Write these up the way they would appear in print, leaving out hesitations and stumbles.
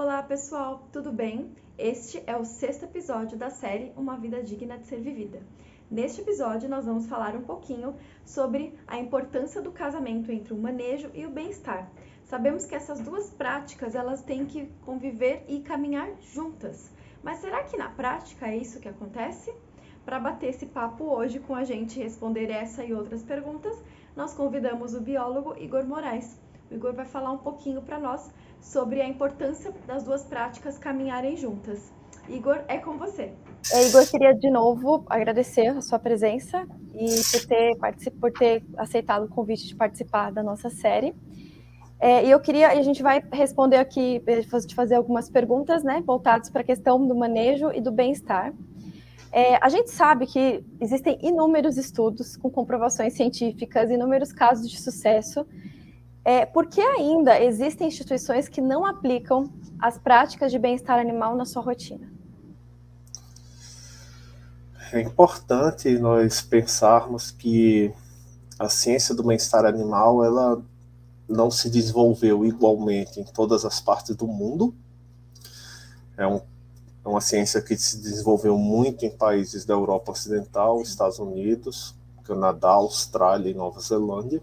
Olá pessoal, tudo bem? Este é o sexto episódio da série Uma Vida Digna de Ser Vivida. Neste episódio nós vamos falar um pouquinho sobre a importância do casamento entre o manejo e o bem-estar. Sabemos que essas duas práticas elas têm que conviver e caminhar juntas. Mas será que na prática é isso que acontece? Para bater esse papo hoje com a gente e responder essa e outras perguntas, nós convidamos o biólogo Igor Moraes. O Igor vai falar um pouquinho para nós sobre a importância das duas práticas caminharem juntas. Igor, é com você. Igor, queria de novo agradecer a sua presença e por ter aceitado o convite de participar da nossa série. E a gente vai responder aqui, de fazer algumas perguntas, né, voltadas para a questão do manejo e do bem-estar. A gente sabe que existem inúmeros estudos com comprovações científicas, inúmeros casos de sucesso. Por que ainda existem instituições que não aplicam as práticas de bem-estar animal na sua rotina? É importante nós pensarmos que a ciência do bem-estar animal ela não se desenvolveu igualmente em todas as partes do mundo. É uma ciência que se desenvolveu muito em países da Europa Ocidental, Estados Unidos, Canadá, Austrália e Nova Zelândia.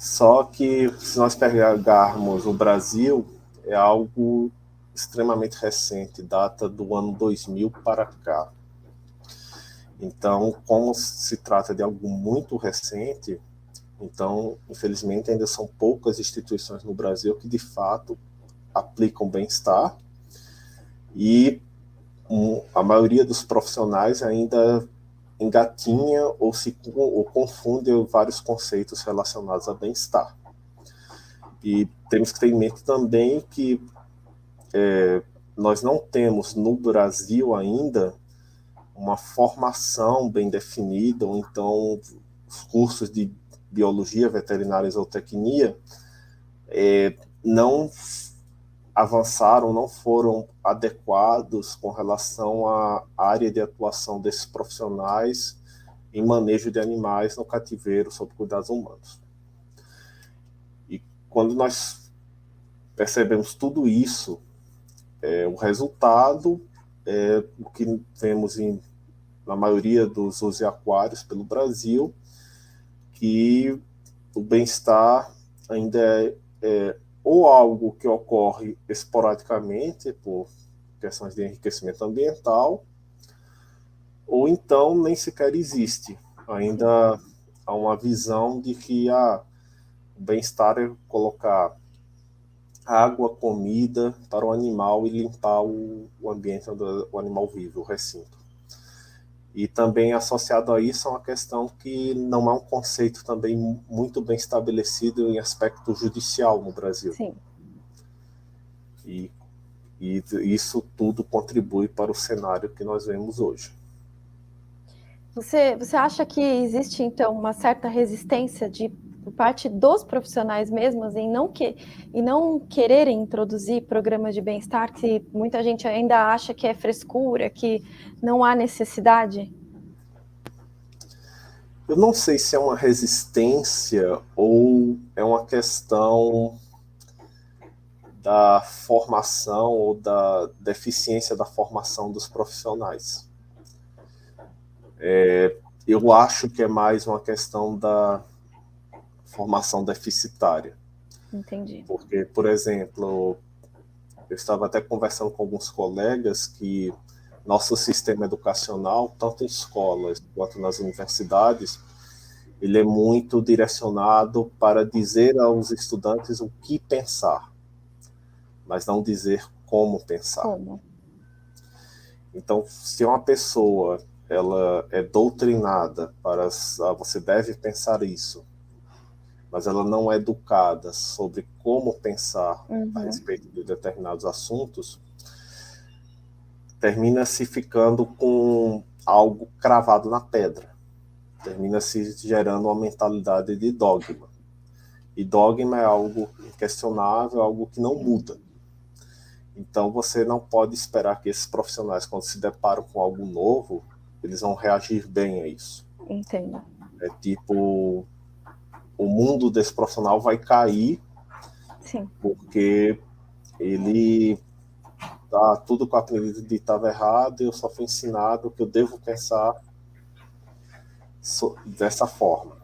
Só que, se nós pegarmos o Brasil, é algo extremamente recente, data do ano 2000 para cá. Então, como se trata de algo muito recente, então, infelizmente, ainda são poucas instituições no Brasil que, de fato, aplicam bem-estar e a maioria dos profissionais ainda engatinha ou confunde vários conceitos relacionados a bem-estar. E temos que ter em mente também que nós não temos no Brasil ainda uma formação bem definida, ou então os cursos de biologia, veterinária e zootecnia não avançaram, não foram adequados com relação à área de atuação desses profissionais em manejo de animais no cativeiro sob cuidados humanos. E quando nós percebemos tudo isso, o resultado é o que vemos na maioria dos zoos e aquários pelo Brasil, que o bem-estar ainda é ou algo que ocorre esporadicamente por questões de enriquecimento ambiental, ou então nem sequer existe. Ainda há uma visão de que o bem-estar é colocar água, comida para o animal e limpar o ambiente onde o animal vive, o recinto. E também associado a isso é uma questão que não é um conceito também muito bem estabelecido em aspecto judicial no Brasil. Sim. E isso tudo contribui para o cenário que nós vemos hoje. Você acha que existe, então, uma certa resistência por parte dos profissionais mesmos em não quererem introduzir programas de bem-estar, que muita gente ainda acha que é frescura, que não há necessidade? Eu não sei se é uma resistência ou é uma questão da formação ou da deficiência da formação dos profissionais. Eu acho que é mais uma questão da formação deficitária. Entendi. Porque, por exemplo, eu estava até conversando com alguns colegas que nosso sistema educacional, tanto em escolas quanto nas universidades, ele é muito direcionado para dizer aos estudantes o que pensar, mas não dizer como pensar. Como? Então, se uma pessoa ela é doutrinada para você deve pensar isso, mas ela não é educada sobre como pensar a respeito de determinados assuntos, termina se ficando com algo cravado na pedra, termina se gerando uma mentalidade de dogma. E dogma é algo inquestionável, algo que não muda. Então você não pode esperar que esses profissionais, quando se deparam com algo novo, eles vão reagir bem a isso. Entendo. É tipo, o mundo desse profissional vai cair. Sim. Porque ele tá tudo que eu aprendi estava errado, e eu só fui ensinado que eu devo pensar dessa forma.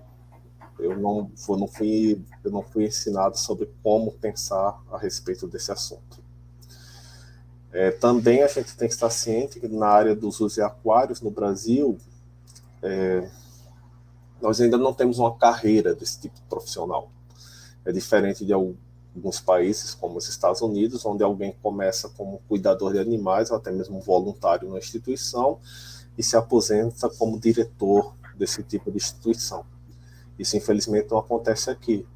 Eu não fui ensinado sobre como pensar a respeito desse assunto. Também a gente tem que estar ciente que na área dos usuários no Brasil, nós ainda não temos uma carreira desse tipo de profissional. É diferente de alguns países, como os Estados Unidos, onde alguém começa como cuidador de animais, ou até mesmo voluntário na instituição, e se aposenta como diretor desse tipo de instituição. Isso, infelizmente, não acontece aqui.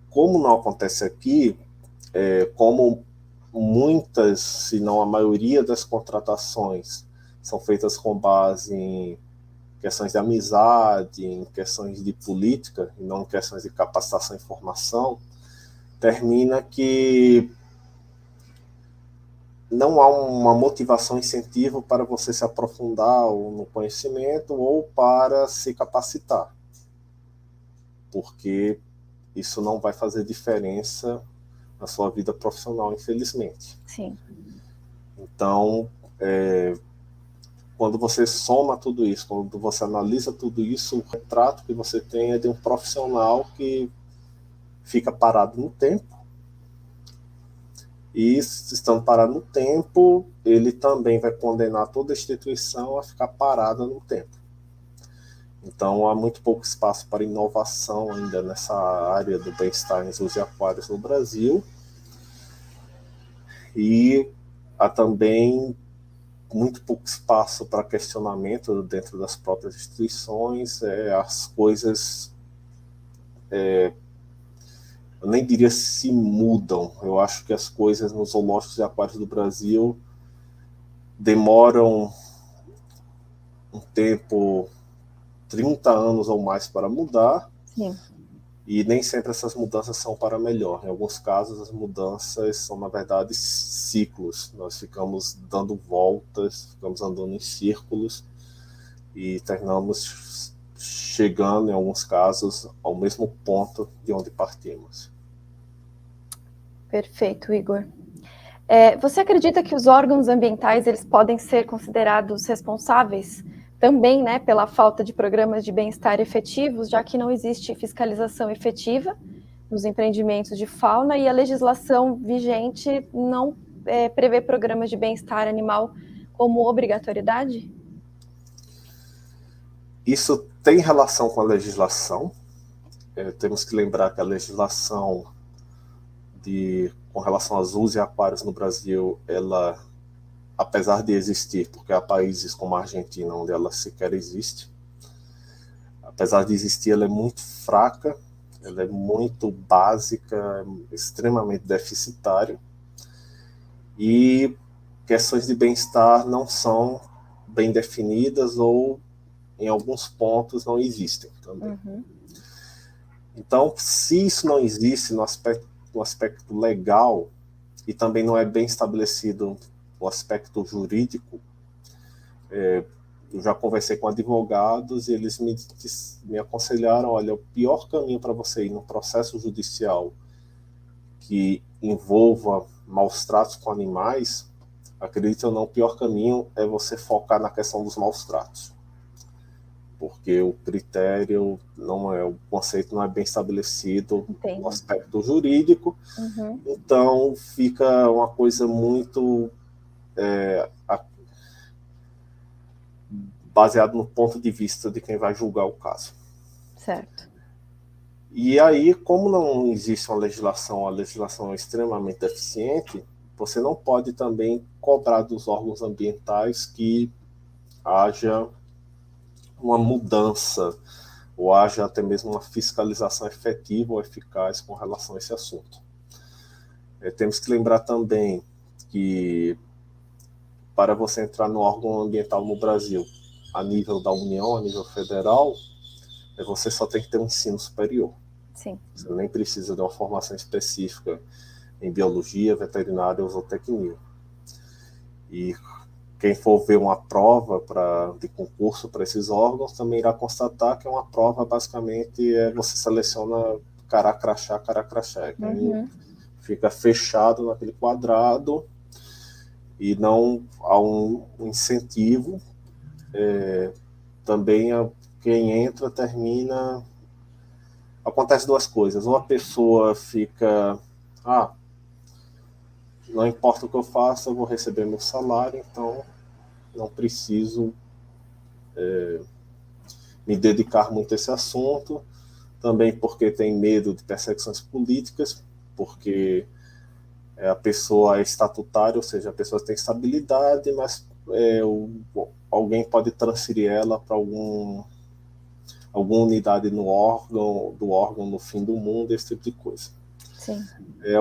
Como não acontece aqui, como muitas, se não a maioria das contratações são feitas com base em questões de amizade, em questões de política, e não em questões de capacitação e formação, termina que não há uma motivação, incentivo para você se aprofundar no conhecimento ou para se capacitar, porque isso não vai fazer diferença na sua vida profissional, infelizmente. Sim. Então, quando você soma tudo isso, quando você analisa tudo isso, o retrato que você tem é de um profissional que fica parado no tempo, e estando parado no tempo, ele também vai condenar toda a instituição a ficar parada no tempo. Então, há muito pouco espaço para inovação ainda nessa área do bem-estar em zoos e aquários no Brasil, e há também muito pouco espaço para questionamento dentro das próprias instituições. As coisas, eu nem diria se mudam, eu acho que as coisas nos zoológicos e aquários do Brasil demoram um tempo, 30 anos ou mais para mudar. Sim. E nem sempre essas mudanças são para melhor. Em alguns casos, as mudanças são, na verdade, ciclos. Nós ficamos dando voltas, ficamos andando em círculos e terminamos chegando, em alguns casos, ao mesmo ponto de onde partimos. Perfeito, Igor. Você acredita que os órgãos ambientais eles podem ser considerados responsáveis também, né, pela falta de programas de bem-estar efetivos, já que não existe fiscalização efetiva nos empreendimentos de fauna e a legislação vigente não prevê programas de bem-estar animal como obrigatoriedade? Isso tem relação com a legislação. Temos que lembrar que a legislação com relação a zoos e aquários no Brasil, ela, apesar de existir, porque há países como a Argentina onde ela sequer existe, apesar de existir, ela é muito fraca, ela é muito básica, extremamente deficitária, e questões de bem-estar não são bem definidas ou, em alguns pontos, não existem também. Uhum. Então, se isso não existe no aspecto legal, e também não é bem estabelecido o aspecto jurídico, eu já conversei com advogados e eles me aconselharam, olha, o pior caminho para você ir num processo judicial que envolva maus tratos com animais, acredite ou não, o pior caminho é você focar na questão dos maus tratos. Porque o critério o conceito não é bem estabelecido. Entendi. No aspecto jurídico. Uhum. Então fica uma coisa muito baseado no ponto de vista de quem vai julgar o caso. Certo. E aí, como não existe uma legislação, a legislação é extremamente deficiente, você não pode também cobrar dos órgãos ambientais que haja uma mudança, ou haja até mesmo uma fiscalização efetiva ou eficaz com relação a esse assunto. Temos que lembrar também que para você entrar no órgão ambiental no Brasil, a nível da União, a nível federal, você só tem que ter um ensino superior. Sim. Você nem precisa de uma formação específica em biologia, veterinária ou zootecnia. E quem for ver uma prova de concurso para esses órgãos também irá constatar que é uma prova, basicamente, você seleciona cara crachá. Quem fica fechado naquele quadrado e não há um incentivo. Também quem entra termina... Acontece duas coisas. Ou a pessoa fica... não importa o que eu faça, eu vou receber meu salário, então não preciso me dedicar muito a esse assunto. Também porque tem medo de perseguições políticas, porque a pessoa é estatutária, ou seja, a pessoa tem estabilidade, mas alguém pode transferir ela para alguma unidade do órgão no fim do mundo, esse tipo de coisa. Sim.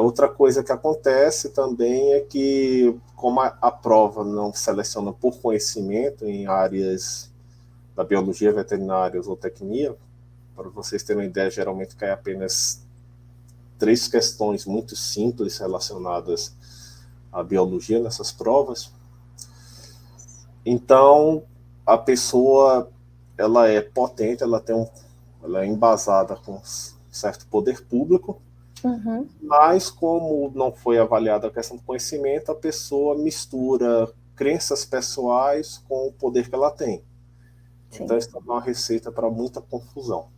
Outra coisa que acontece também é que, como a prova não seleciona por conhecimento em áreas da biologia, veterinária ou zootecnia, para vocês terem uma ideia, geralmente cai apenas 3 questões muito simples relacionadas à biologia nessas provas. Então, a pessoa, ela é potente, ela é embasada com certo poder público, mas como não foi avaliada a questão do conhecimento, a pessoa mistura crenças pessoais com o poder que ela tem. Sim. Então, isso é uma receita para muita confusão.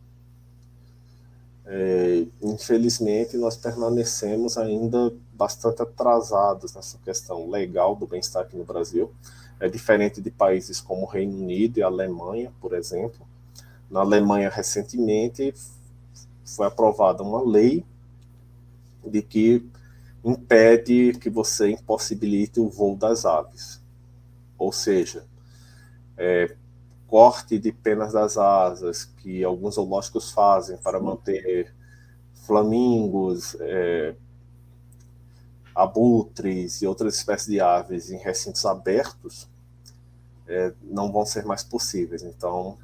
Infelizmente, nós permanecemos ainda bastante atrasados nessa questão legal do bem-estar aqui no Brasil. É diferente de países como o Reino Unido e a Alemanha, por exemplo. Na Alemanha, recentemente, foi aprovada uma lei de que impede que você impossibilite o voo das aves. Ou seja, corte de penas das asas que alguns zoológicos fazem para manter flamingos, abutres e outras espécies de aves em recintos abertos não vão ser mais possíveis. Então,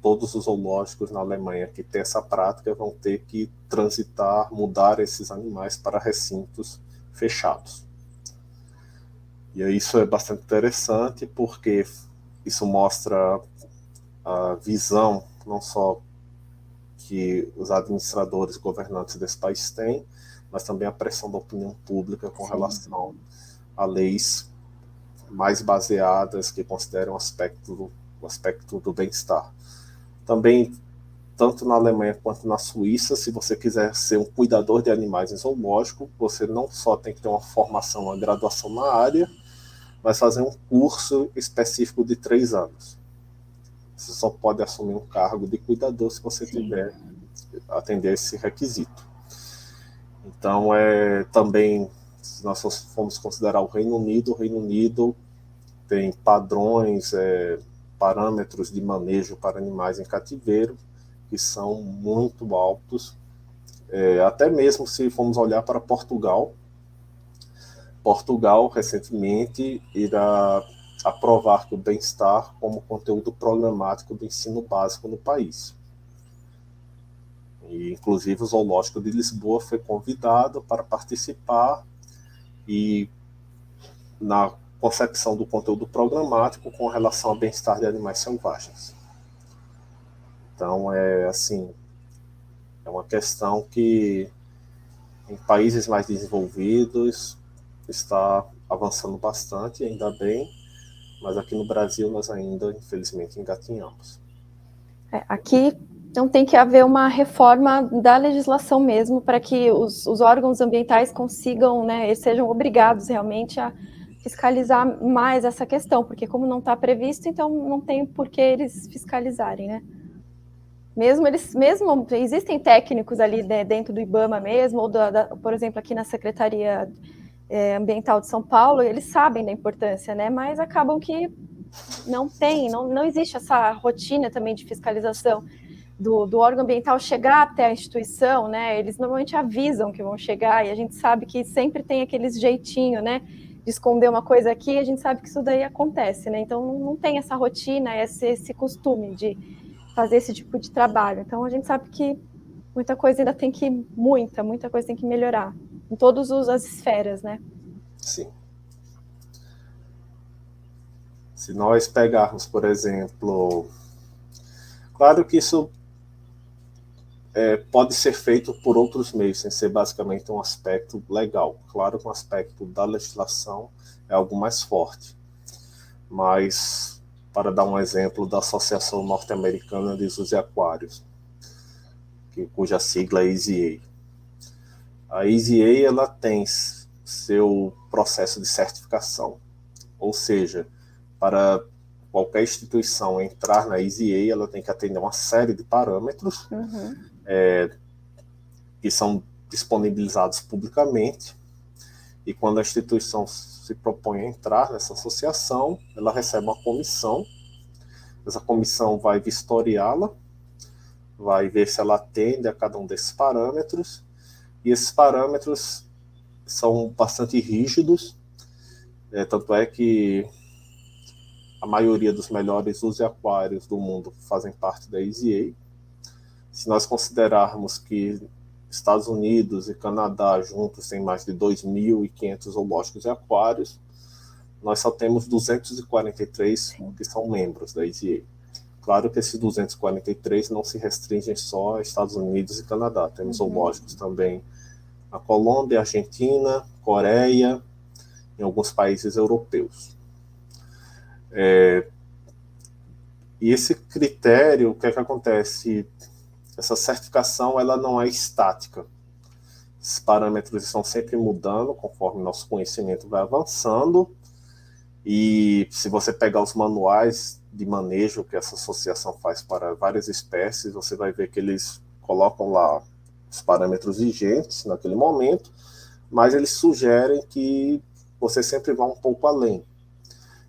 todos os zoológicos na Alemanha que têm essa prática vão ter que transitar, mudar esses animais para recintos fechados. E isso é bastante interessante porque isso mostra a visão não só que os administradores e governantes desse país têm, mas também a pressão da opinião pública com relação a leis mais baseadas que consideram o aspecto do bem-estar. Também, tanto na Alemanha quanto na Suíça, se você quiser ser um cuidador de animais em zoológico, você não só tem que ter uma formação, uma graduação na área, mas fazer um curso específico de 3 anos. Você só pode assumir um cargo de cuidador se você tiver atender esse requisito. Então, também, se nós formos considerar o Reino Unido tem padrões, parâmetros de manejo para animais em cativeiro que são muito altos. Até mesmo se formos olhar para Portugal, recentemente irá aprovar que o bem-estar como conteúdo programático do ensino básico no país. E, inclusive, o Zoológico de Lisboa foi convidado para participar e na concepção do conteúdo programático com relação ao bem-estar de animais selvagens. Então, é uma questão que em países mais desenvolvidos está avançando bastante, ainda bem, mas aqui no Brasil nós ainda, infelizmente, engatinhamos. Aqui então tem que haver uma reforma da legislação mesmo para que os órgãos ambientais consigam, né, eles sejam obrigados realmente a fiscalizar mais essa questão, porque como não está previsto, então não tem por que eles fiscalizarem, né? Mesmo existem técnicos ali, né, dentro do IBAMA mesmo, ou por exemplo, aqui na Secretaria Ambiental de São Paulo, eles sabem da importância, né? Mas acabam que não existe essa rotina também de fiscalização do órgão ambiental chegar até a instituição, né? Eles normalmente avisam que vão chegar e a gente sabe que sempre tem aqueles jeitinho, né? De esconder uma coisa aqui, a gente sabe que isso daí acontece, né? Então não tem essa rotina, esse costume de fazer esse tipo de trabalho. Então a gente sabe que muita coisa ainda tem que, muita coisa tem que melhorar em todas as esferas, né? Sim. Se nós pegarmos, por exemplo, claro que isso pode ser feito por outros meios, sem ser basicamente um aspecto legal. Claro que um aspecto da legislação é algo mais forte. Mas, para dar um exemplo da Associação Norte-Americana de Zoos e Aquários, cuja sigla é EZA. A EZA ela tem seu processo de certificação, ou seja, para qualquer instituição entrar na EZA, ela tem que atender uma série de parâmetros que são disponibilizados publicamente, e quando a instituição se propõe a entrar nessa associação, ela recebe uma comissão. Essa comissão vai vistoriá-la, vai ver se ela atende a cada um desses parâmetros, e esses parâmetros são bastante rígidos, tanto é que a maioria dos melhores zoos e aquários do mundo fazem parte da EZA. Se nós considerarmos que Estados Unidos e Canadá juntos têm mais de 2.500 zoológicos e aquários, nós só temos 243 que são membros da EZA. Claro que esses 243 não se restringem só a Estados Unidos e Canadá. Temos zoológicos também na Colômbia, Argentina, Coreia, em alguns países europeus. E esse critério, o que é que acontece? Essa certificação ela não é estática. Esses parâmetros estão sempre mudando conforme nosso conhecimento vai avançando. E se você pegar os manuais de manejo que essa associação faz para várias espécies, você vai ver que eles colocam lá os parâmetros vigentes naquele momento, mas eles sugerem que você sempre vá um pouco além.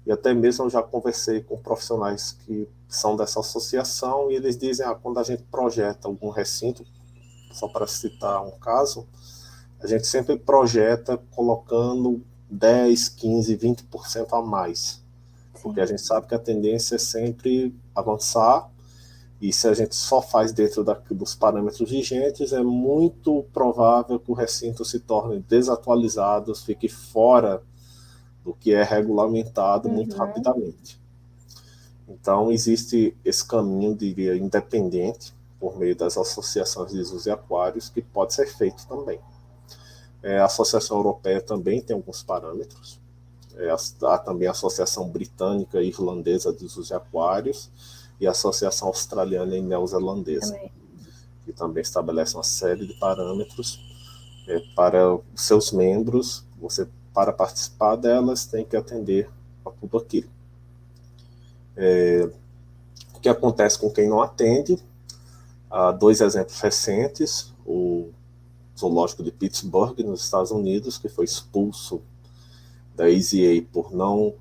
E até mesmo eu já conversei com profissionais que são dessa associação, e eles dizem, quando a gente projeta algum recinto, só para citar um caso, a gente sempre projeta colocando 10, 15, 20% a mais. Sim. Porque a gente sabe que a tendência é sempre avançar, e se a gente só faz dentro dos parâmetros vigentes, é muito provável que o recinto se torne desatualizado, fique fora do que é regulamentado muito rapidamente. Então, existe esse caminho, diria, independente, por meio das associações de zoos e aquários, que pode ser feito também. A Associação Europeia também tem alguns parâmetros. Há também a Associação Britânica e Irlandesa de Zoos e Aquários e a Associação Australiana e Neozelandesa, que também estabelece uma série de parâmetros para os seus membros. Você, para participar delas, tem que atender a tudo aquilo. O que acontece com quem não atende? Há 2 exemplos recentes: o zoológico de Pittsburgh, nos Estados Unidos, que foi expulso da EZA por não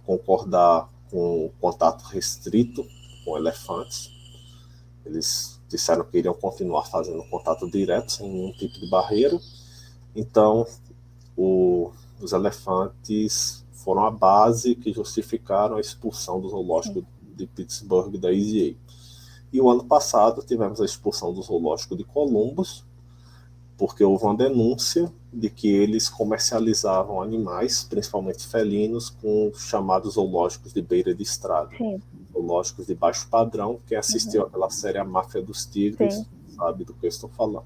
concordar com o contato restrito com elefantes. Eles disseram que iriam continuar fazendo contato direto, sem nenhum tipo de barreira. Então, os elefantes foram a base que justificaram a expulsão do zoológico de Pittsburgh da EZA. E o ano passado tivemos a expulsão do zoológico de Columbus, porque houve uma denúncia de que eles comercializavam animais, principalmente felinos, com os chamados zoológicos de beira de estrada. Sim. Zoológicos de baixo padrão. Quem assistiu aquela série A Máfia dos Tigres, sim, sabe do que eu estou falando.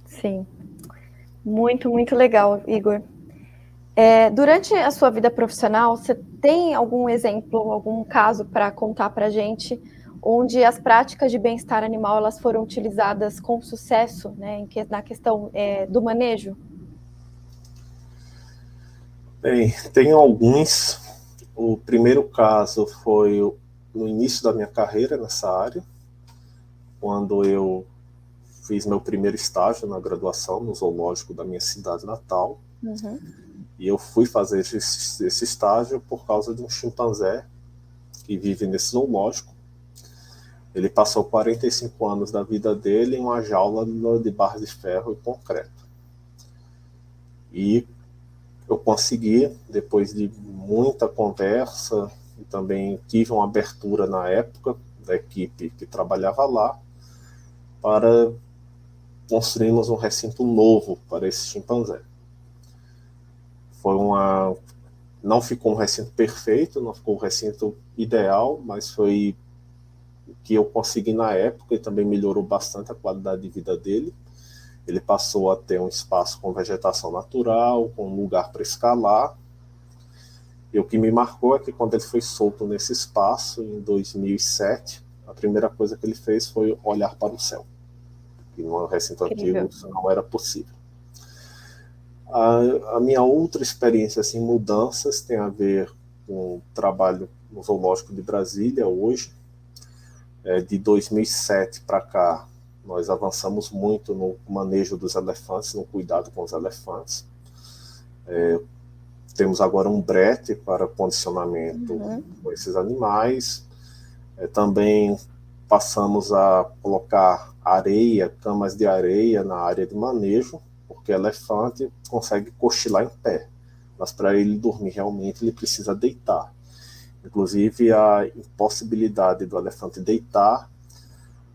Sim. Muito, muito legal, Igor. Durante a sua vida profissional, você tem algum exemplo, algum caso para contar para a gente, onde as práticas de bem-estar animal elas foram utilizadas com sucesso, né, na questão do manejo? Bem, tem alguns. O primeiro caso foi no início da minha carreira nessa área, quando eu fiz meu primeiro estágio na graduação no zoológico da minha cidade natal. E eu fui fazer esse estágio por causa de um chimpanzé que vive nesse zoológico. Ele passou 45 anos da vida dele em uma jaula de barras de ferro e concreto. E eu consegui, depois de muita conversa, e também tive uma abertura na época da equipe que trabalhava lá, para construirmos um recinto novo para esse chimpanzé. Não ficou um recinto perfeito, não ficou um recinto ideal, mas foi o que eu consegui na época, e também melhorou bastante a qualidade de vida dele. Ele passou a ter um espaço com vegetação natural, com um lugar para escalar. E o que me marcou é que quando ele foi solto nesse espaço, em 2007, a primeira coisa que ele fez foi olhar para o céu. E no recinto antigo isso não era possível. A minha outra experiência, assim, mudanças, tem a ver com o trabalho no Zoológico de Brasília hoje. De 2007 para cá, nós avançamos muito no manejo dos elefantes, no cuidado com os elefantes. Temos agora um brete para condicionamento com esses animais. Também passamos a colocar areia, camas de areia na área de manejo, porque o elefante consegue cochilar em pé, mas para ele dormir realmente ele precisa deitar. Inclusive, a impossibilidade do elefante deitar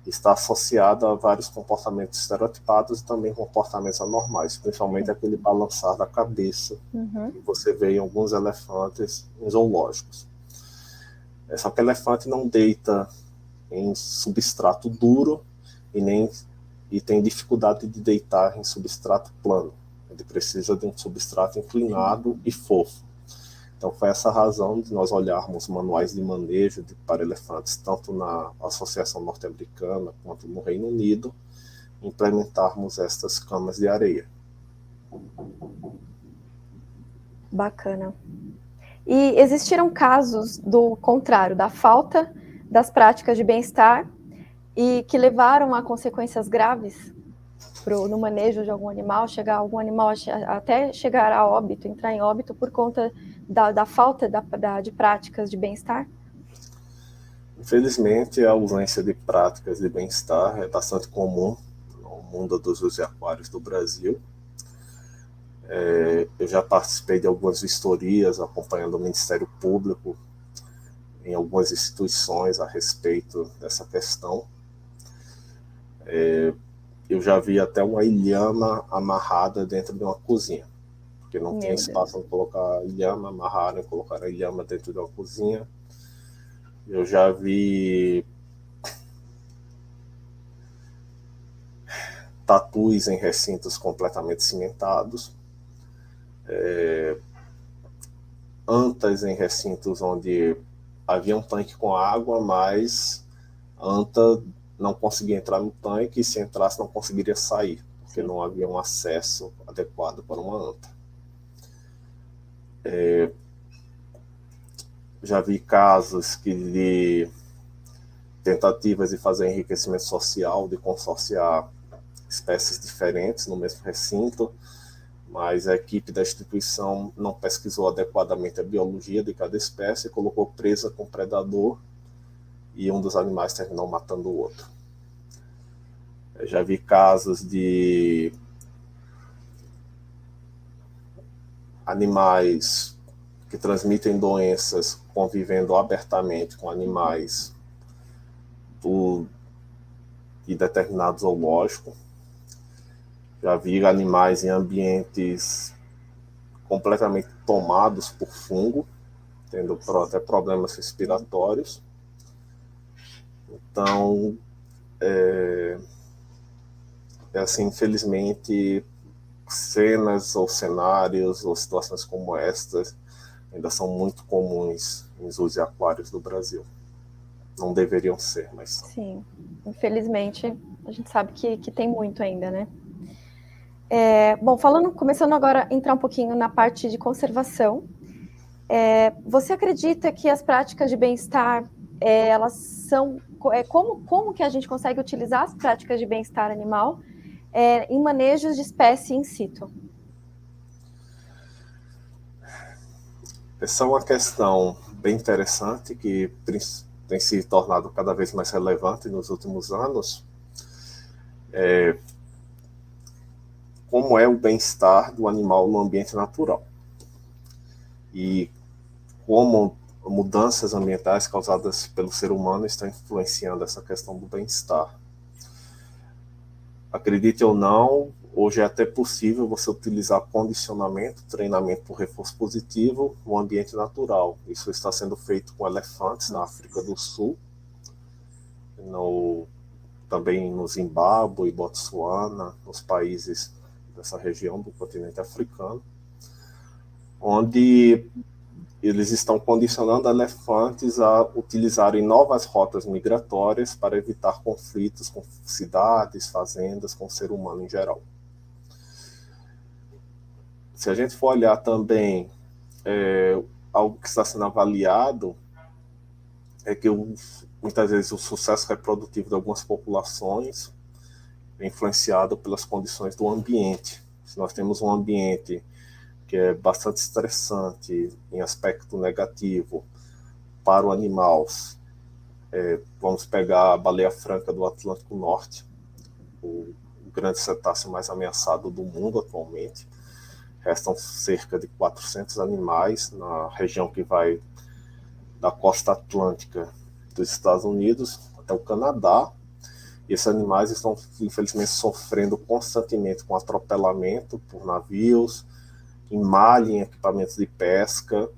está associada a vários comportamentos estereotipados e também comportamentos anormais, principalmente aquele balançar da cabeça que você vê em alguns elefantes em zoológicos. Só que o elefante não deita em substrato duro e tem dificuldade de deitar em substrato plano. Ele precisa de um substrato inclinado e fofo. Então foi essa a razão de nós olharmos manuais de manejo para elefantes, tanto na Associação Norte-Americana quanto no Reino Unido, implementarmos estas camas de areia. Bacana. E existiram casos do contrário, da falta das práticas de bem-estar e que levaram a consequências graves no manejo de algum animal, algum animal até chegar a óbito, entrar em óbito por conta da falta de práticas de bem-estar? Infelizmente, a ausência de práticas de bem-estar é bastante comum no mundo dos zoos e aquários do Brasil. Eu já participei de algumas vistorias acompanhando o Ministério Público em algumas instituições a respeito dessa questão. Eu já vi até uma ilhama amarrada dentro de uma cozinha, porque não tinha espaço para colocar a ilhama, amarraram e colocaram a ilhama dentro de uma cozinha. Eu já vi tatus em recintos completamente cimentados, antas em recintos onde havia um tanque com água, mas a anta não conseguia entrar no tanque, e se entrasse não conseguiria sair, porque não havia um acesso adequado para uma anta. Já vi casos de tentativas de fazer enriquecimento social, de consorciar espécies diferentes no mesmo recinto, mas a equipe da instituição não pesquisou adequadamente a biologia de cada espécie, colocou presa com predador, e um dos animais terminou matando o outro. Eu já vi casos de animais que transmitem doenças convivendo abertamente com animais de determinado zoológico. Já vi animais em ambientes completamente tomados por fungo, tendo até problemas respiratórios. Então, assim, infelizmente, cenas ou cenários ou situações como estas ainda são muito comuns em zoos e aquários do Brasil. Não deveriam ser, mas são. Sim, infelizmente, a gente sabe que tem muito ainda, né? Bom, começando agora a entrar um pouquinho na parte de conservação, você acredita que as práticas de bem-estar, elas são... como que a gente consegue utilizar as práticas de bem-estar animal em manejos de espécie in situ? Essa é uma questão bem interessante que tem se tornado cada vez mais relevante nos últimos anos. Como é o bem-estar do animal no ambiente natural e como mudanças ambientais causadas pelo ser humano estão influenciando essa questão do bem-estar. Acredite ou não, hoje é até possível você utilizar condicionamento, treinamento por reforço positivo no ambiente natural. Isso está sendo feito com elefantes na África do Sul. também no Zimbábue, Botsuana, nos países dessa região do continente africano, onde eles estão condicionando elefantes a utilizarem novas rotas migratórias para evitar conflitos com cidades, fazendas, com o ser humano em geral. Se a gente for olhar também algo que está sendo avaliado, é que muitas vezes o sucesso reprodutivo de algumas populações é influenciado pelas condições do ambiente. Se nós temos um ambiente que é bastante estressante em aspecto negativo para o animal, vamos pegar a baleia franca do Atlântico Norte, o grande cetáceo mais ameaçado do mundo atualmente. Restam cerca de 400 animais na região que vai da costa atlântica dos Estados Unidos até o Canadá. E esses animais estão, infelizmente, sofrendo constantemente com atropelamento por navios, em malha, em equipamentos de pesca.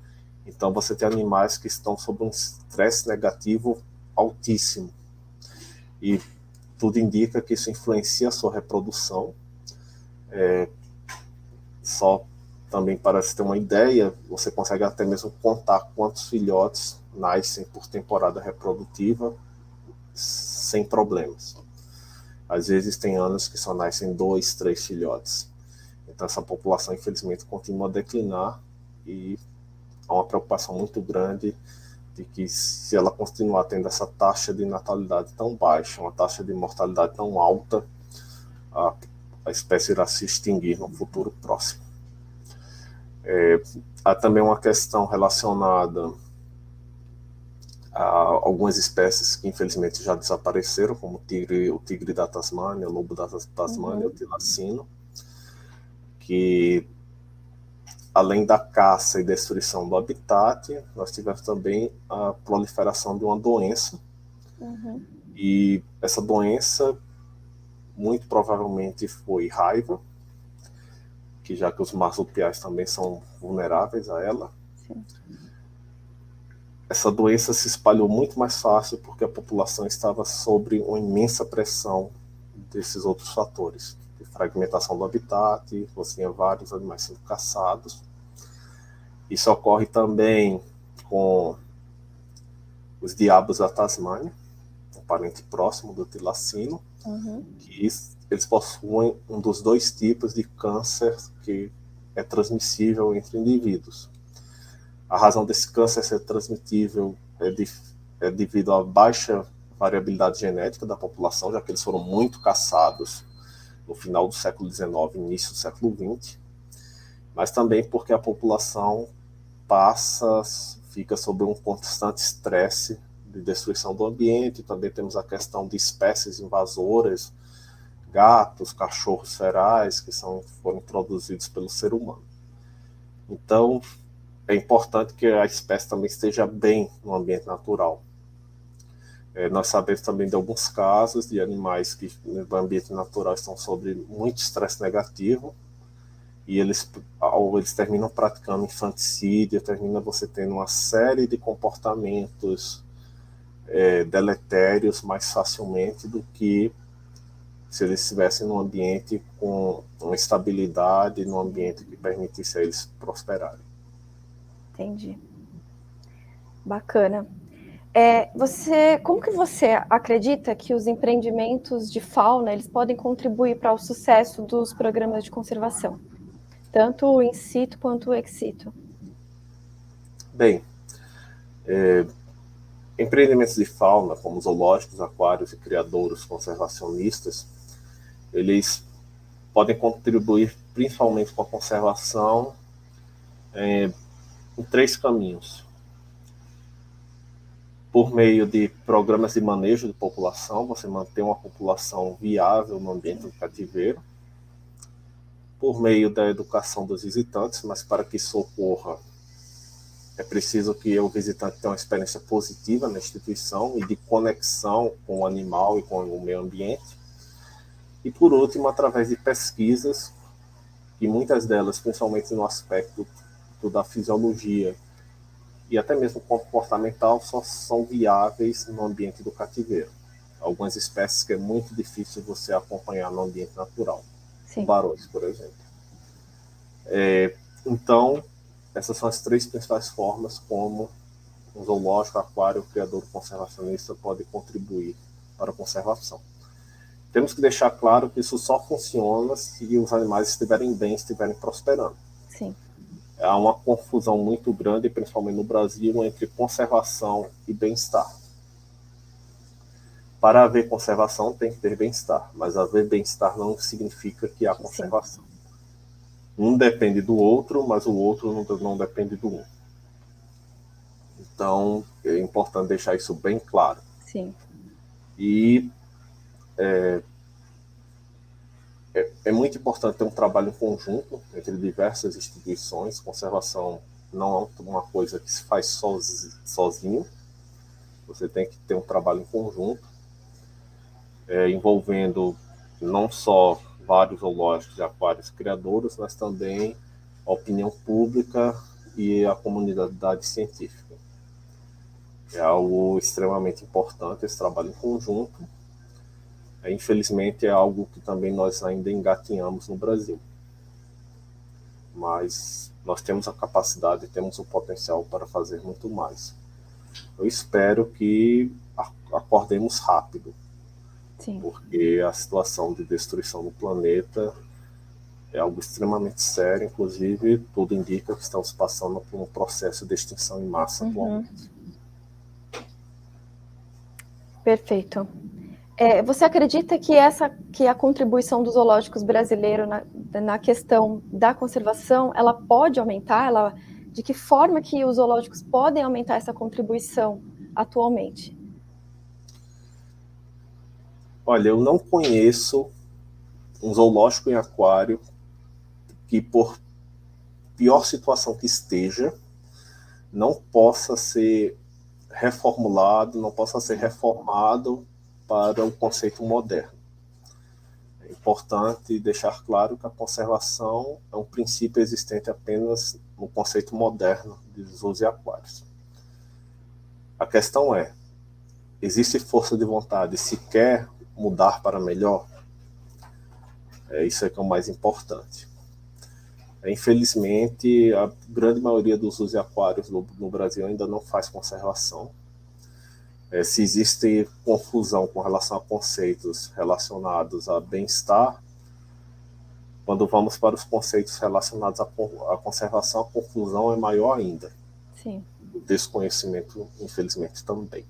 Então, você tem animais que estão sob um estresse negativo altíssimo. E tudo indica que isso influencia a sua reprodução. Só também para se ter uma ideia, você consegue até mesmo contar quantos filhotes nascem por temporada reprodutiva sem problemas. Às vezes tem anos que só nascem 2, 3 filhotes. Então essa população, infelizmente, continua a declinar e há uma preocupação muito grande de que, se ela continuar tendo essa taxa de natalidade tão baixa, uma taxa de mortalidade tão alta, a espécie irá se extinguir no futuro próximo. Há também uma questão relacionada a algumas espécies que infelizmente já desapareceram, como o tigre da Tasmânia, o lobo da Tasmânia, o tilacino, que além da caça e destruição do habitat, nós tivemos também a proliferação de uma doença, e essa doença muito provavelmente foi raiva, que já que os marsupiais também são vulneráveis a ela. Sim. Essa doença se espalhou muito mais fácil porque a população estava sob uma imensa pressão desses outros fatores, de fragmentação do habitat, você tinha vários animais sendo caçados. Isso ocorre também com os diabos da Tasmânia, um parente próximo do tilacino, que eles possuem um dos 2 tipos de câncer que é transmissível entre indivíduos. A razão desse câncer ser transmitível é devido à baixa variabilidade genética da população, já que eles foram muito caçados no final do século XIX, início do século XX, mas também porque a população fica sob um constante estresse de destruição do ambiente. Também temos a questão de espécies invasoras, gatos, cachorros ferais, que foram introduzidos pelo ser humano. Então, é importante que a espécie também esteja bem no ambiente natural. Nós sabemos também de alguns casos de animais que no ambiente natural estão sob muito estresse negativo, e eles terminam praticando infanticídio, termina você tendo uma série de comportamentos deletérios mais facilmente do que se eles estivessem num ambiente com uma estabilidade, num ambiente que permitisse a eles prosperarem. Entendi. Bacana. Como que você acredita que os empreendimentos de fauna eles podem contribuir para o sucesso dos programas de conservação, tanto in situ quanto ex situ? Bem, empreendimentos de fauna, como zoológicos, aquários e criadouros conservacionistas, eles podem contribuir principalmente com a conservação em 3 caminhos. Por meio de programas de manejo de população, você mantém uma população viável no ambiente do cativeiro. Por meio da educação dos visitantes, mas para que isso ocorra, é preciso que o visitante tenha uma experiência positiva na instituição e de conexão com o animal e com o meio ambiente. E, por último, através de pesquisas, e muitas delas, principalmente no aspecto da fisiologia e até mesmo comportamental, só são viáveis no ambiente do cativeiro. algumas espécies que é muito difícil você acompanhar no ambiente natural. Sim. Tubarões, por exemplo. Então, essas são as 3 principais formas como um zoológico, aquário, criador conservacionista pode contribuir para a conservação. Temos que deixar claro que isso só funciona se os animais estiverem bem, estiverem prosperando. Sim. Há uma confusão muito grande, principalmente no Brasil, entre conservação e bem-estar. Para haver conservação tem que ter bem-estar, mas haver bem-estar não significa que há conservação. Sim. Um depende do outro, mas o outro não depende do um. Então, é importante deixar isso bem claro. Sim. E é muito importante ter um trabalho em conjunto entre diversas instituições. Conservação não é uma coisa que se faz sozinho. Você tem que ter um trabalho em conjunto, envolvendo não só vários zoológicos e aquários criadores, mas também a opinião pública e a comunidade científica. É algo extremamente importante esse trabalho em conjunto. Infelizmente é algo que também nós ainda engatinhamos no Brasil. Mas nós temos a capacidade, temos o potencial para fazer muito mais. Eu espero que acordemos rápido. Sim. Porque a situação de destruição do planeta é algo extremamente sério. Inclusive, tudo indica que estamos passando por um processo de extinção em massa atualmente. Perfeito. Você acredita que a contribuição dos zoológicos brasileiros na questão da conservação, ela pode aumentar? De que forma que os zoológicos podem aumentar essa contribuição atualmente? Olha, eu não conheço um zoológico em aquário que, por pior situação que esteja, não possa ser reformulado, não possa ser reformado para o conceito moderno. É importante deixar claro que a conservação é um princípio existente apenas no conceito moderno de zoos e aquários. A questão é, existe força de vontade se quer mudar para melhor? Isso é que é o mais importante. Infelizmente, a grande maioria dos zoos e aquários no Brasil ainda não faz conservação. Se existe confusão com relação a conceitos relacionados a bem-estar, quando vamos para os conceitos relacionados à conservação, a confusão é maior ainda. Sim. O desconhecimento, infelizmente, também.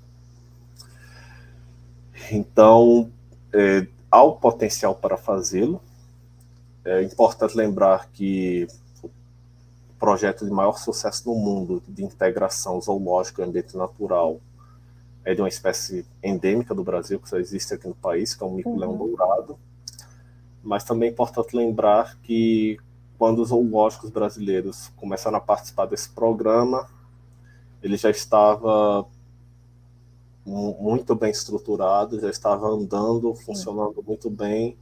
Então, há o potencial para fazê-lo. É importante lembrar que o projeto de maior sucesso no mundo de integração zoológica e ambiente natural é de uma espécie endêmica do Brasil, que só existe aqui no país, que é o mico-leão dourado. Mas também é importante lembrar que quando os zoológicos brasileiros começaram a participar desse programa, ele já estava muito bem estruturado, já estava andando, funcionando muito bem,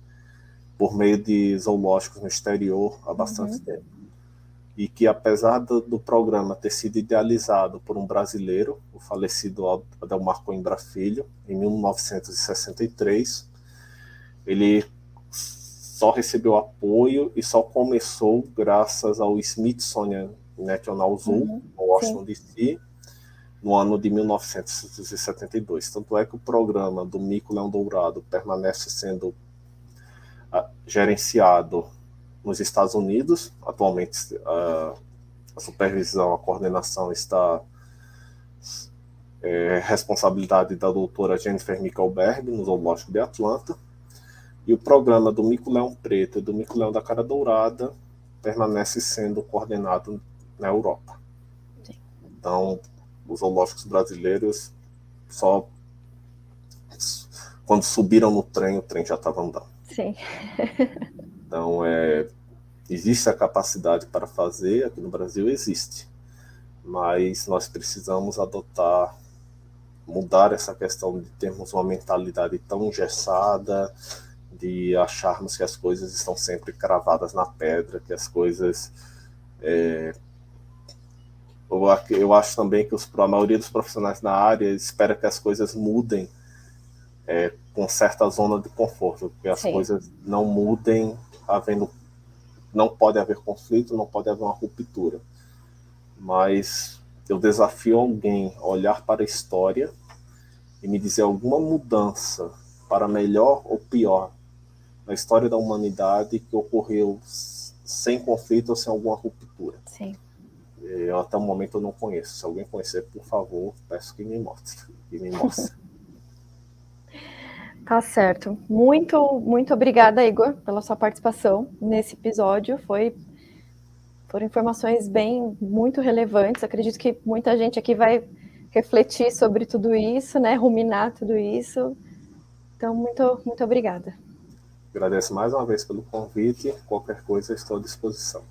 por meio de zoológicos no exterior há bastante tempo. E que, apesar do programa ter sido idealizado por um brasileiro, o falecido Adelmar Coimbra Filho, em 1963, ele só recebeu apoio e só começou graças ao Smithsonian National Zoo, no Washington DC, no ano de 1972. Tanto é que o programa do mico-leão dourado permanece sendo gerenciado nos Estados Unidos. Atualmente a supervisão, a coordenação está responsabilidade da doutora Jennifer Michelberg, no Zoológico de Atlanta, e o programa do mico-leão preto e do mico-leão da cara dourada permanece sendo coordenado na Europa. Sim. Então, os zoológicos brasileiros só quando subiram no trem, o trem já estava andando. Sim. Então, existe a capacidade para fazer, aqui no Brasil existe, mas nós precisamos mudar essa questão de termos uma mentalidade tão engessada, de acharmos que as coisas estão sempre cravadas na pedra, que as coisas... Eu acho também que a maioria dos profissionais na área espera que as coisas mudem com certa zona de conforto, porque as coisas não mudem, não pode haver conflito, não pode haver uma ruptura. Mas eu desafio alguém a olhar para a história e me dizer alguma mudança para melhor ou pior na história da humanidade que ocorreu sem conflito ou sem alguma ruptura. Sim. Até o momento eu não conheço. Se alguém conhecer, por favor, peço que me mostre. Tá certo. Muito, muito obrigada, Igor, pela sua participação nesse episódio. Foram informações muito relevantes. Acredito que muita gente aqui vai refletir sobre tudo isso, né? Ruminar tudo isso. Então, muito, muito obrigada. Agradeço mais uma vez pelo convite. Qualquer coisa, estou à disposição.